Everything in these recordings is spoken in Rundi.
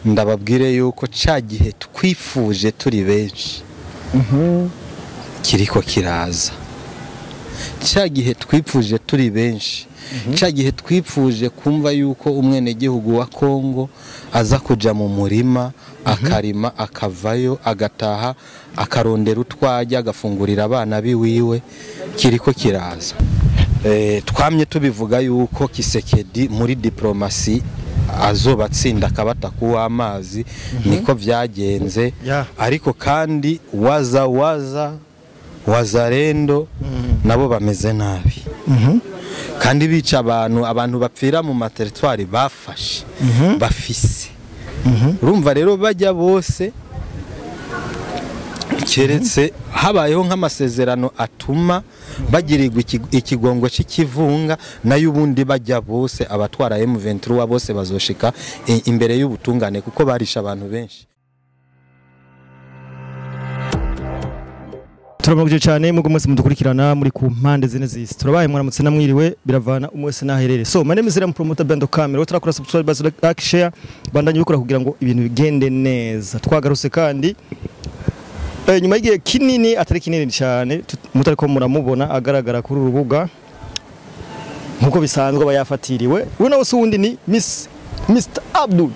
ndababwire yuko ca gihe twifuje turi benshi kiriko kiraza. Ca gihe twifuje turi benshi, ca gihe twifuje kumva yuko umwene gihugu wa Kongo aza kuja mu murima akarima akavayo agataha akarondera utwajya agafungurira abana biwiwe, kiriko kiraza. Twamye tubivuga yuko Kisekedi muri diplomasi azobatsinda akabata kuwa amazi, niko vyagenze. Ariko kandi wazarendo nabo bameze nabi, kandi bica abantu bapfira mu materitwari bafashe bafise. Urumva rero bajya bose keretse habayeho nk'amasezerano atuma bagirirwa ikigongo c'ikivunga, nayo ubundi bajya bose abatwara M23 bose bazoshika imbere y'ubutungane kuko barisha abantu benshi. Turamugije cyane mugo mwese mudukurikirana muri ku mpande zine z'isi. Turabaye mwaramutse namwiriwe biravana umwese naherere. So my name is Ram Promoter Bando Camera. Turakora subscribe like share bandanye bikora kugira ngo ibintu bigende neza. Twagarutse kandi nyuma y'igihe kinini atari kinini cyane mutariko muramubona agaragara kuri urubuga nkuko bisanzwe bayafatiriwe. We nawe sundi ni Mr. Abdul.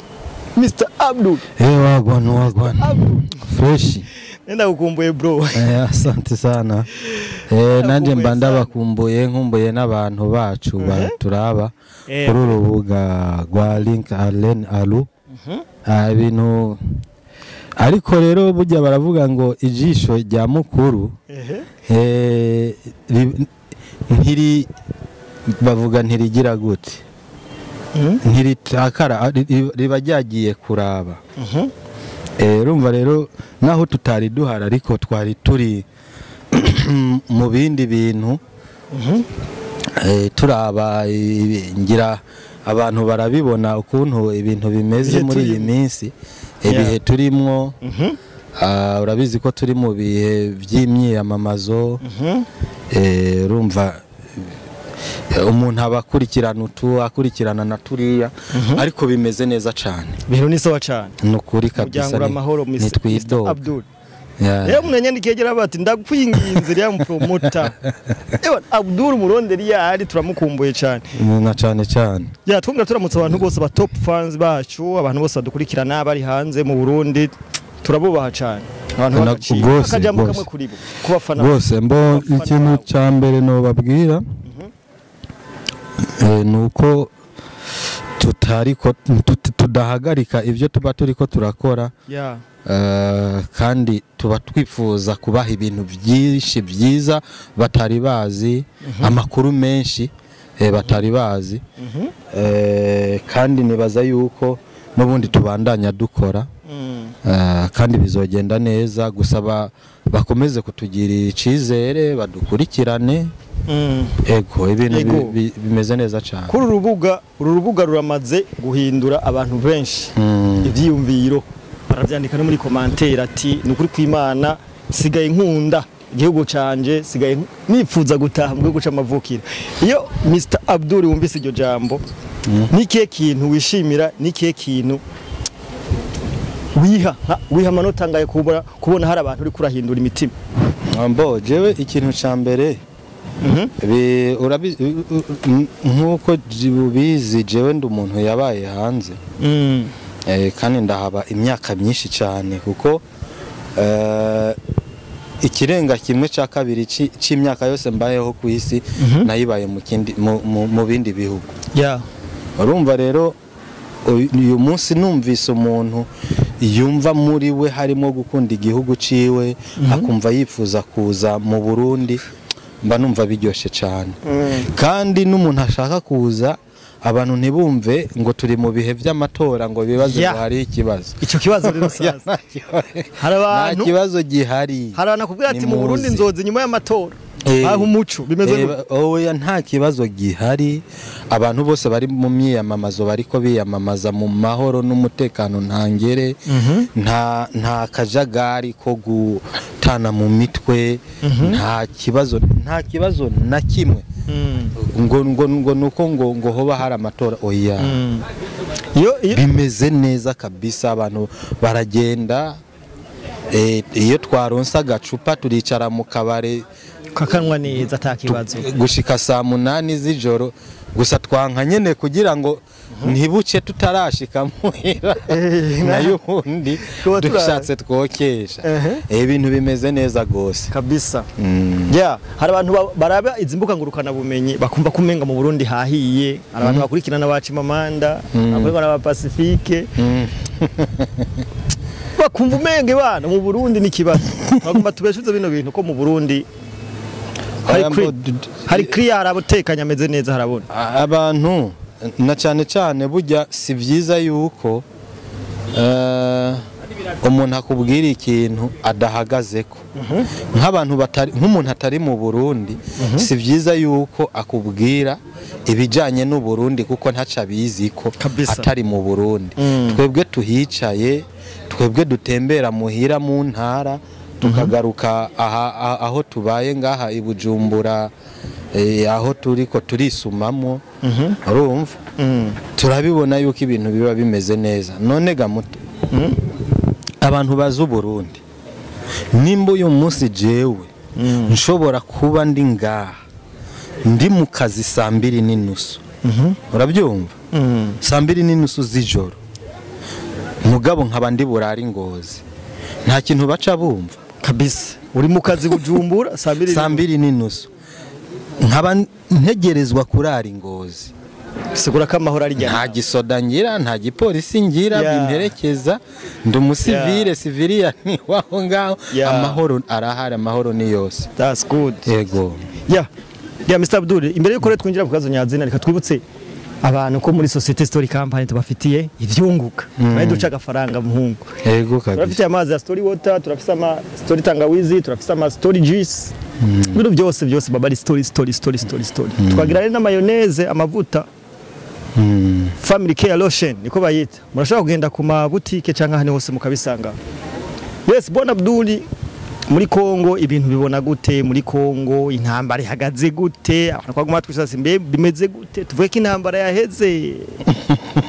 Wagwan fresh. Nenda ukumbuye bro. Asante sana. Nanje mbanda bakumbuye nkumbuye n'abantu bacu baturaba kuri urubuga rwa Link Allen Alu. Ibintu ariko rero burya baravuga ngo ijisho rya mukuru ntiri bavuga ntirigira gute, ntiritakara riba ryagiye kuraba. Urumva rero naho tutari duhara ariko twari turi mu bindi bintu turaba, ngira abantu barabibona ukuntu ibintu bimeze muri iyi minsi, ibihe turimwo. Urabizi ko turi mu bihe by'imyiyamamazo. Urumva umuntu akurikirana na turiya ariko bimeze neza cyane, biro ni sawa cyane nukuri kabisa. Mr. Abdul munyanyandikiye gira bati ndakwinginze ya promoter Abdul Muronderi yari turamukumbuye cyane cyane. Twumva turamutse abantu bose ba top fans bacu, abantu bose badukurikirana bari hanze mu Burundi, turabubaha cyane abantu bakajambo kamwe kuri bo kubafana bose. Ikintu cya mbere no babwira nuko tudahagarika ibyo tuba turiko turakora, kandi tuba twifuza kubaha ibintu byinshi byiza batari bazi, amakuru menshi batari bazi. Kandi nibaza yuko n'ubundi tubandanya dukora, kandi bizogenda neza. Gusa bakomeze kutugirira icizere, badukurikirane. Ego ibintu bimeze neza cyane. Kuri urubuga ruramaze guhindura abantu benshi ivyiyumviro, baravyandika no muri commentaire ati nukuri kw'Imana sigaye nkunda igihugu canje, sigaye nifuza gutaha mu gihugu c'amavukiro. Iyo Mr. Abdul wumvise iryo jambo, nikiye kintu wishimira, nikiye kintu wiha amanota ngaye kubona hari abantu uri kurahindura imitima? Jewe ikintu ca mbere nkuko ubizi, jewe ndi umuntu yabaye hanze, kandi ndahaba imyaka myinshi cyane, kuko ikirenga kimwe cya kabiri c'imyaka yose mbayeho ku isi nayibaye mu bindi bihugu. Urumva rero uyu munsi numvise umuntu yumva muri we harimo gukunda igihugu ciwe, akumva yifuza kuza mu Burundi, mba numva biryoshe cyane. Kandi n'umuntu ashaka kuza, abantu ntibumve ngo turi mu bihe by'amatora ngo bibaze ngo hari ikibazo. Icyo kibazo rero saza hari abantu, nta kibazo gihari. Hari anakubwira ati mu Burundi nzoza nyuma y'amatora, aho umuco bimeze oya, nta kibazo gihari. Abantu bose bari mu myiyamamazo bariko biyamamaza mu mahoro n'umutekano ntangere, nta kajagari ko gutana mu mitwe, nta kibazo na kimwe ngo nuko ngo hoba hari amatora. Oya, bimeze neza kabisa, abantu baragenda iyo twaronse agacupa turicara mu kabare kakanwa neza atakibazo gushika saa 8 z'ijoro, gusa twanka nyene kugira ngo ntibuce tutarashika muhira nayo ubundi dushatse twokesha ibintu bimeze neza gose kabisa. Hari abantu baraba izimbuka ngurukana bumenyi bakumva kumenga mu Burundi hahiye, hari abantu bakurikirana baci mamanda akwego na Pacifique bakumva umenge bana mu Burundi n'ikibazo bagomba tubeshuze bino bintu ko mu Burundi hari clear abutekanya ameze neza harabona abantu na cyane cyane burya si byiza yuko umuntu akubwira ikintu adahagazeko nk'abantu nk'umuntu atari mu Burundi si byiza yuko akubwira ibijanye n'u Burundi kuko ntaca biziko atari mu Burundi. Twebwe tuhicaye, twebwe dutembera muhira mu ntara tukagaruka aho tubaye ngaha i Bujumbura, aho turiko turisumamo urumva turabibona yuko ibintu biba bimeze neza. None gamuto abantu bazu Burundi nimba uyu munsi jewe nshobora kuba ndi ngaha ndi mu kazi 2:30 urabyumva 2:30 z'ijoro mugabo nkaba ndi burari Ngozi, nta kintu baca bumva kabisa. Uri mu kazi Bujumbura 2:30 nkaba ntegerezwa kurara Ngozi, sigura ko amahoro ari nta gisoda ngira, nta gipolisi ngira bimperekeza, ndi umusivile civilian waho ngaho amahoro arahari, amahoro ni yose. That's good. Yego. Mr. Abdul, imbere yuko twinjira ku kazo nyazina reka twibutse abantu ko muri Societe Story Company tubafitiye ivyunguka nayo duca agafaranga muhungu. Yego kabisa. Turafite amazi ya Story Water, turafite ama Story Tangawizi, turafite ama Story Juice, ibintu byose babari story. Twagira rero na mayonnaise, amavuta, Family Care Lotion niko bayita. Murashaka kugenda ku ma boutique canka hane hose mukabisanga. Yes, Bon Abdul, muri Kongo ibintu bibona gute? Muri Kongo intambara ihagaze gute? Abantu kwaguma twishase mbe bimeze gute? Tuvuye ko intambara yaheze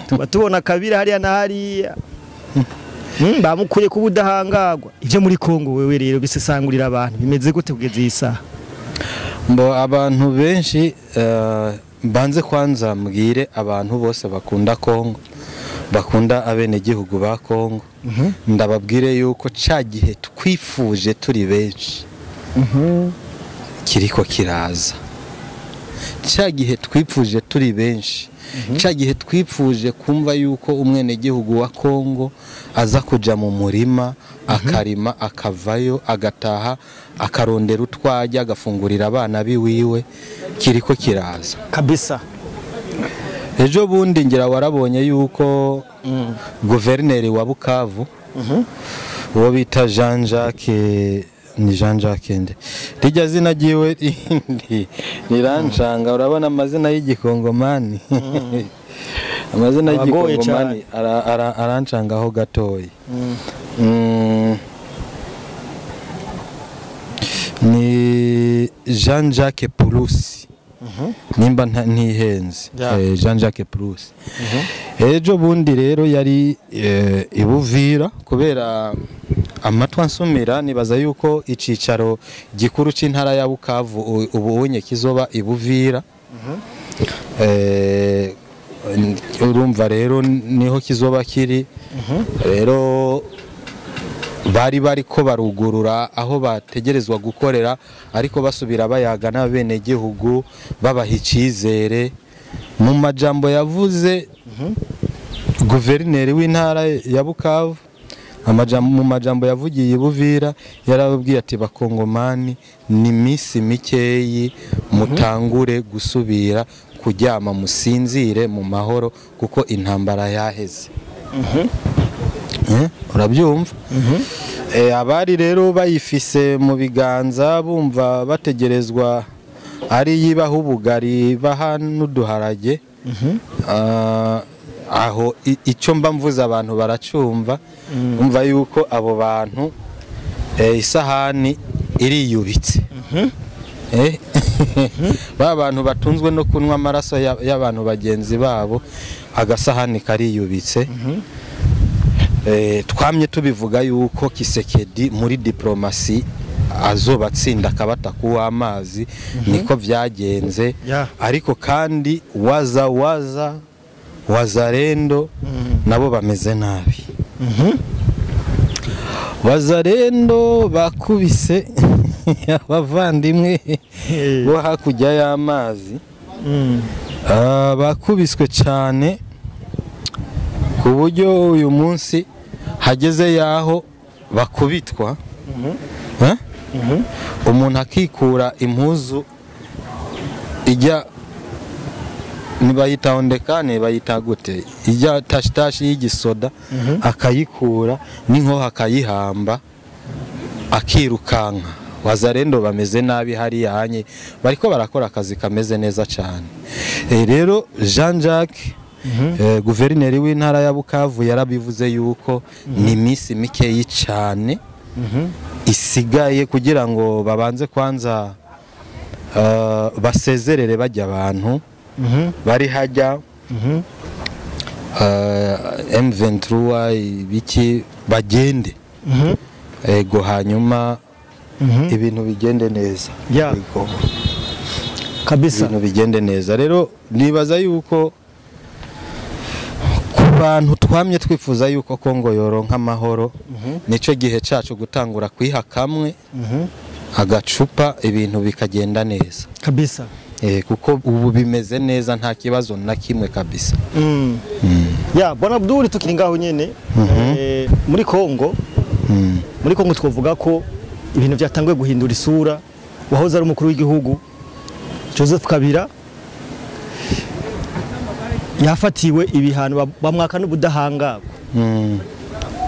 tuba tubona kabira hariya na hariya bamukuye ku budahangagwa. Ivyo muri Kongo wewe rero bisesangurira abantu bimeze gute kugeza isa? Mbo abantu benshi banze kwanza mbwire abantu bose bakunda Kongo, bakunda abene gihugu ba Kongo, ndababwire yuko cagihe twifuje turi benshi kiriko kiraza. Cagihe twifuje turi benshi, cagihe twifuje kumva yuko umwene gihugu wa Kongo aza kuja mu murima akarima akavayo agataha akarondera utwajya agafungurira abana biwiwe, kiriko kiraza kabisa. Ejo bundi ngira warabonye yuko guverineri wa Bukavu uwo bita Jean Jacques nde rijya zina giwe indi niranjanga, urabona amazina y'igikongomani amazina y'igikongomani arancanga aho gatoyi. Ni Jean Jacques Purusi nimba ntihenze, Jean Jacques Purusi. Ejo bundi rero yari ibuvira kubera amatwa nsumira, nibaza yuko icicaro gikuru c'intara ya Bukavu ubu unye kizoba ibuvira. Urumva rero niho kizoba kiri. Rero bari ko barugurura aho bategerezwa gukorera, ariko basubira bayaga n'abene gihugu babaha icizere. Mu majambo yavuze guverineri w'intara ya Bukavu, mu majambo yavugiye Buvira yarababwiye ati bakongomani ni misi mikeyi mutangure gusubira kuryama musinzire mu mahoro kuko intambara yaheze. Urabyumva? Abari rero bayifise mu biganza bumva bategerezwa ari yibaho ubugari baha n'uduharage. Aho icyo mba mvuze abantu baracumva, umva yuko abo bantu isahani iriyubitse. ba bantu batunzwe no kunywa amaraso y'abantu bagenzi babo, agasahani kariyubitse. Twamye tubivuga yuko Kisekedi muri diplomasi azobatsinda akabata kuw'amazi, niko byagenze. Ariko kandi wazarendo nabo bameze nabi. Wazarendo bakubise abavandimwe bo hakurya y'amazi, bakubiswe cyane ku buryo uyu munsi hageze yaho bakubitwa. Umuntu akikura impuzu ijya, nibayita ondekane, bayita gute, ijya tashitashi y'igisoda, akayikura n'inkoho akayihamba akirukanka. Wazarendo bameze nabi hariya hanye, bariko barakora akazi kameze neza cyane. Rero Jean Jacques guverineri w'intara ya Bukavu yarabivuze yuko ni iminsi mikeyi cyane isigaye kugira ngo babanze kwanza basezerere bajya abantu bari hajya M23 ibiki bagende, ego hanyuma ibintu bigende neza. Kabisa ibintu bigende neza. Rero nibaza yuko ku bantu twamye twifuza yuko Kongo yoronka amahoro, nico gihe cacu gutangura kwiha kamwe agacupa, ibintu bikagenda neza kabisa. Kuko ubu bimeze neza, nta kibazo na kimwe kabisa. Bwana Abdul, tukiri ngaho nyene muri Kongo, muri Kongo twovuga ko ibintu byatanguye guhindura isura. Wahoze ari umukuru w'igihugu Joseph Kabila yafatiwe ibihano bamwaka n'ubudahangarwa,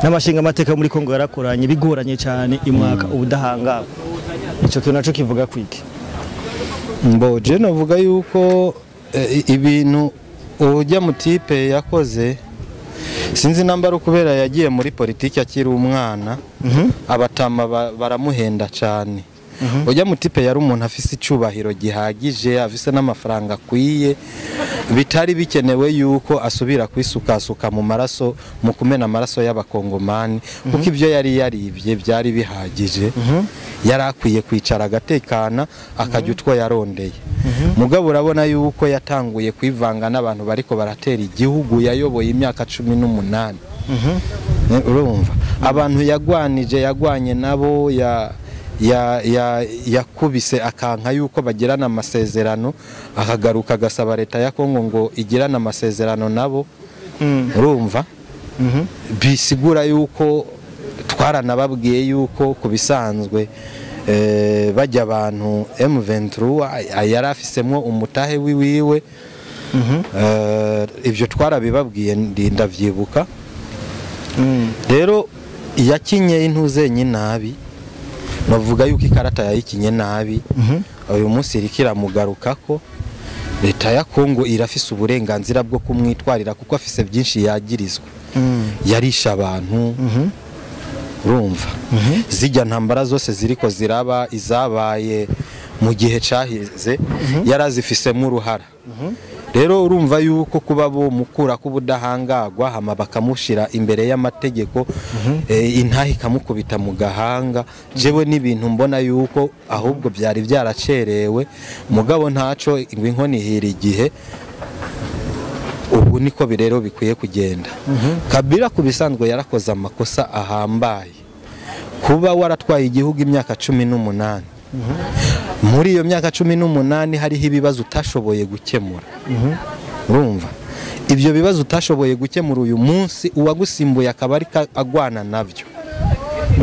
n'amashinga amateka muri Kongo yarakoranye bigoranye cyane imwaka ubudahangarwa. Ico kintu naco kivuga kwiki? Je navuga yuko ibintu ujya mu tipe yakoze, sinzi nambara kubera yagiye muri politiki akiri umwana, abatama baramuhenda cyane. Ujya mu tipe yari umuntu afise icubahiro gihagije, afise n'amafaranga akwiye, bitari bikenewe yuko asubira kwisukasuka mu maraso, mu kumena amaraso y'abakongomani, kuko ibyo yari yarivye byari bihagije. Yari akwiye kwicara agatekana akajya utwo yarondeye. Mugabo urabona yuko yatanguye kwivanga n'abantu bariko baratera igihugu yayoboye imyaka 18. Urumva abantu yagwanye nabo yakubise akanka yuko bagirana amasezerano, akagaruka agasaba leta ya Kongo ngo igirana amasezerano nabo. Urumva bisigura yuko twaranababwiye yuko kubisanzwe bajya abantu M23 yari afisemo umutahe wiwe. Ibyo twarabibabwiye ndavyibuka. Rero yakinye intuzenye nabi, navuga yuko ikarata yayikinye nabi. Uyu munsi irikira mugarukako leta ya Kongo irafise uburenganzira bwo kumwitwarira kuko afise byinshi yagirizwa. Yarisha abantu. Urumva zijya ntambara zose ziriko ziraba, izabaye mu gihe cahize yarazifisemo uruhara. Rero urumva yuko kuba bo mukura kubudahangagwa hama bakamushira imbere y'amategeko, intahi kamukubita mu gahanga, jewe n'ibintu mbona yuko ahubwo byari byaracerewe. Mugabo ntaco ingwe inkoni hira igihe, ubu niko birero bikwiye kugenda. Kabila kubisanzwe yarakoze amakosa ahambaye, kuba waratwaye igihugu imyaka 18. Muri iyo myaka 18 hariho ibibazo utashoboye gukemura. Urumva ibyo bibazo utashoboye gukemura uyu munsi uwagusimbuye akabari agwana navyo.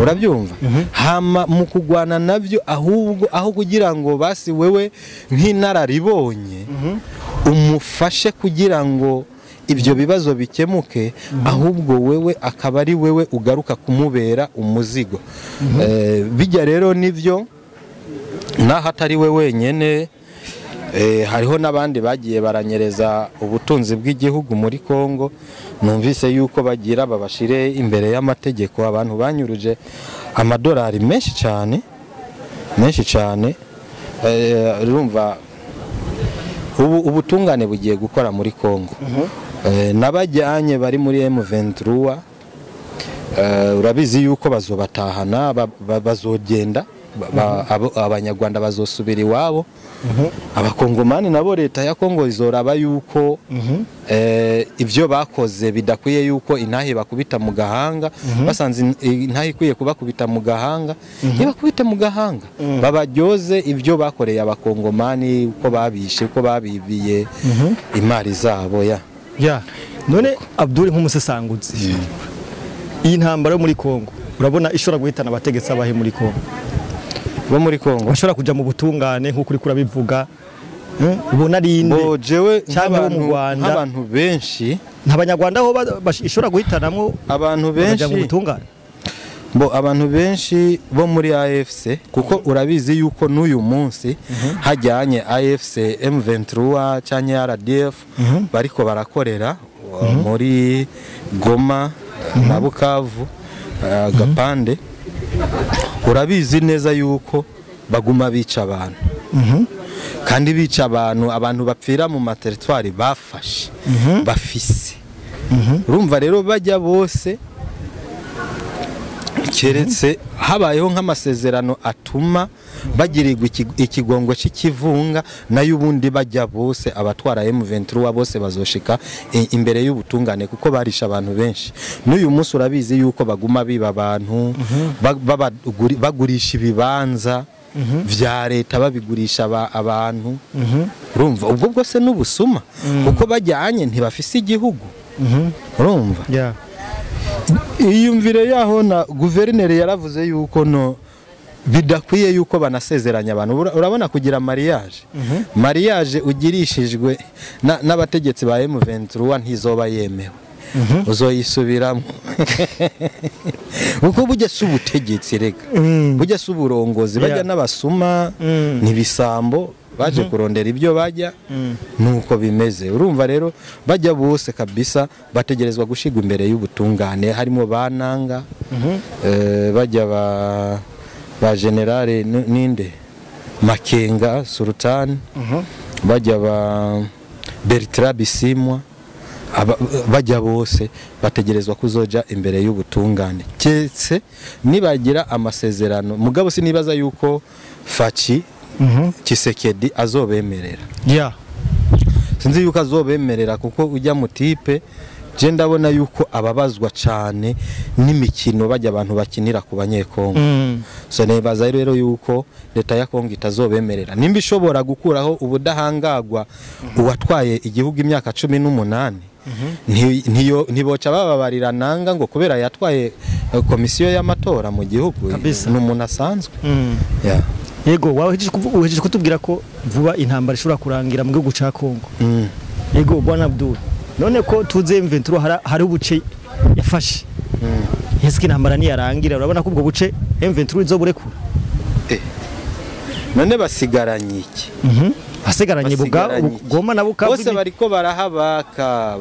Urabyumva? Hama mu kugwana navyo ahubwo aho kugira ngo basi wewe nk'inararibonye umufashe kugira ngo ibyo bibazo bikemuke, ahubwo wewe akabari wewe ugaruka kumubera umuzigo. Bijya rero nivyo naho atari we wenyene, hariho n'abandi bagiye baranyereza ubutunzi bw'igihugu muri Kongo. Numvise yuko bagira babashire imbere y'amategeko abantu banyuruje amadolari menshi cyane urumva ubutungane bugiye gukora muri Kongo n'abajyanye bari muri M23 urabizi yuko bazobatahana bazogenda abanyarwanda bazosubira iwabo abakongomani nabo leta ya Kongo izoraba yuko ibyo bakoze bidakwiye yuko intahe bakubita mu gahanga basanze intahe ikwiye kubakubita mu gahanga ntibakubite mu gahanga babajyoze ibyo bakoreye abakongomani uko babishe uko babibiye imari zabo none Abdul nk'umusesanguzi iyi ntambara yo muri Kongo urabona ishobora guhitana abategetsi abahe muri Kongo bo muri Kongo bashobora kuja mu butungane nko kuri kurabivuga ubona rinde jewe nk'abantu benshi n'abanyarwanda aho ishobora guhitanamwo abantu benshi mu butungane abantu benshi bo muri AFC kuko urabizi yuko n'uyu munsi hajyanye AFC M23 cyanye RDF bariko barakorera muri Goma na Bukavu Gapande urabizi neza yuko baguma bica abantu kandi bica abantu bapfira mu materitwari bafashe bafise urumva rero bajya bose keretse habayeho nk'amasezerano atuma bagirirwa ikigongo cy'ikivunga nayo ubundi bajya bose abatwara M23 bose bazoshika imbere y'ubutungane kuko barisha abantu benshi n'uyu munsi urabizi yuko baguma biba abantu bagurisha ibibanza vya leta babigurisha abantu urumva ubwo bwose n'ubusuma kuko bajyanye ntibafise igihugu urumva iyumvire yaho na guverineri yaravuze yuko no bidakwiye yuko banasezeranya abantu urabona kugira mariage ugirishijwe n'abategetsi ba M23 ntizoba yemewe uzoyisubiramo uko bujya subutegetsi rega bujya suburongozi bajya n'abasuma nibisambo baje kurondera ibyo bajya nuko bimeze urumva rero bajya bose kabisa bategerezwa gushigwa imbere y'ubutungane harimo bananga bajya ba generale ninde Makenga Sultan bajya ba Bertrand Bisimwa bajya bose bategerezwa kuzoja imbere y'ubutungane cyetse nibagira amasezerano mugabo sinibaza yuko Faci Kisekedi azobemerera sinzi yuko azobemerera kuko ujya mu tipe je ndabona yuko ababazwa cyane n'imikino bajya abantu bakinira ku banyekongo so nebaza rero yuko leta ya Kongo itazobemerera nimba ishobora gukuraho ubudahangagwa uwatwaye igihugu imyaka 18 ntiboca bababarira nanga ngo kubera yatwaye komisiyo y'amatora mu gihugu n'umuntu asanzwe yego wahejeje kutubwira ko vuba intambara ishobora kurangira mu gihugu ca Kongo yego bwana Abdul none ko tuze M23 hari ubuce yafashe yeske intambara ni yarangira urabona ko ubwo buce M23 izoburekura none basigaranye iki basigaranye Goma na Bukavu bose bariko barahabaka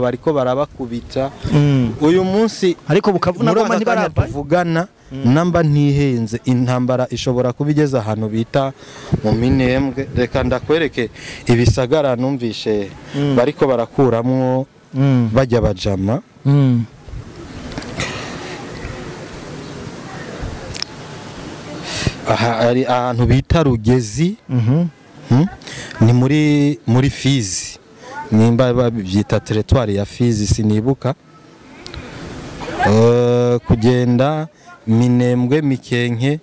bariko barabakubita uyu munsi ariko Bukavu na Goma ntibaravugana namba ntihenze intambara ishobora kubigeza ahantu bita mu Minembwe reka ndakwereke ibisagara numvishe bariko barakuramwo bajya bajama ari ahantu bita Rugezi ni muri Fizi nimba babyita territoire ya Fizi sinibuka kugenda Minembwe Mikenke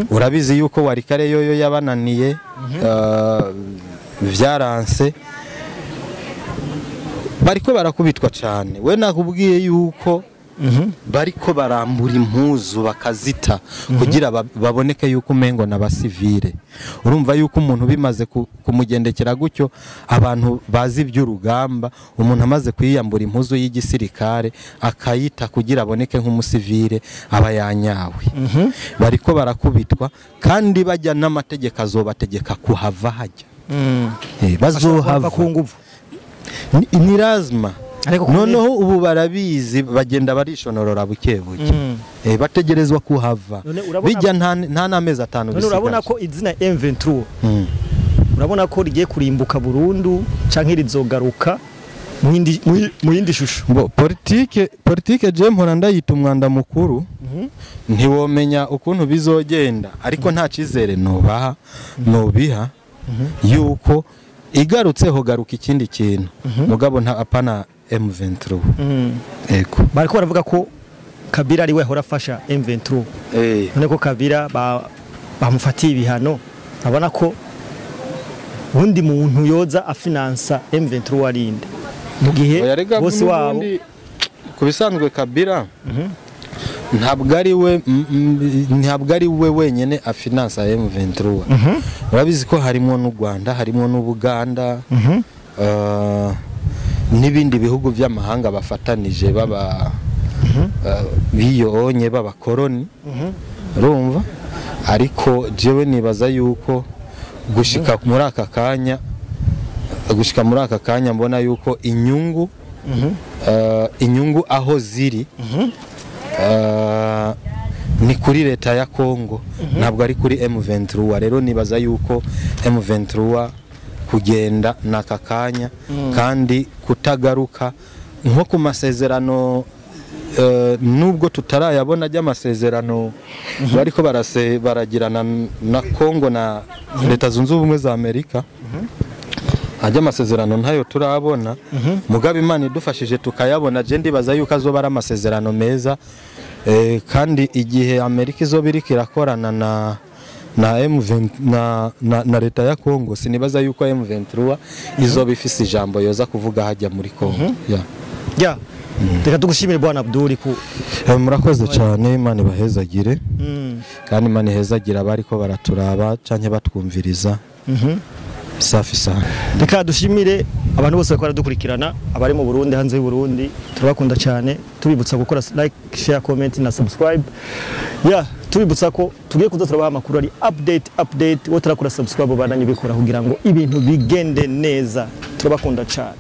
urabizi yuko warikare yoyo yabananiye vyaranse bariko barakubitwa cyane we nakubwiye yuko bariko barambura impuzu bakazita kugira baboneke yuko umengo n'abasivile urumva yuko umuntu bimaze kumugendekera gutyo abantu bazi iby'urugamba umuntu amaze kwiyambura impuzu y'igisirikare akayita kugira aboneke nk'umusivile aba yanyawe bariko barakubitwa kandi bajya n'amategeko azobategeka kuhava hajya bazohava ku nguvu ni lazima ariko noneho ubu barabizi bagenda barishonorora buke buke bategerezwa kuhava bijya nta n'amezi 5 bisigaye. Urabona ko izina M23 urabona ko rigiye kurimbuka burundu canke rizogaruka mu yindi shusho. Politike je mpora ndayita umwanda mukuru ntiwomenya ukuntu bizogenda ariko nta cizere nobiha yuko igarutseho garuka ikindi kintu mugabo nta apana M23. Eko bariko baravuga ko Kabila ari we hora afasha M23 none ko Kabila bamufatiye ibihano abona ko undi muntu yoza afinansa M23 warinde mu gihe bose wabo kubisanzwe Kabila ntabwo ari we wenyene afinansa M23. Urabizi ko harimo n'u Rwanda harimo n'u Buganda n'ibindi bihugu by'amahanga bafatanije baba biyonye baba koloni urumva ariko jewe nibaza yuko gushika muri aka kanya mbona yuko inyungu aho ziri ni kuri leta ya Kongo ntabwo ari kuri M23. Rero nibaza yuko M23 kugenda naka kanya kandi kutagaruka nko ku masezerano nubwo tutarayabona ry'amasezerano bariko baragirana na Kongo na leta zunze ubumwe za Amerika ajya amasezerano ntayo turabona mugabe Imana idufashije tukayabona je ndibaza yuko azoba ari amasezerano meza kandi igihe Amerika izoba iriko irakorana na M20 na leta ya Kongo sinibaza yuko M23 izoba ifise ijambo yoza kuvuga hajya muri Kongo. Reka tugushimire Bwana Abdul ku murakoze cyane Imana ibahezagire kandi Imana ihezagire abariko baraturaba canke batwumviriza safi sana. Reka dushimire abantu bose bakora dukurikirana abari mu Burundi hanze y'u Burundi turabakunda cyane tubibutsa gukora like share comment na subscribe tubibutsa ko tugiye kuza turabaha amakuru ari update wo turakora subscribe bandanye bikora kugira ngo ibintu bigende neza turabakunda cyane.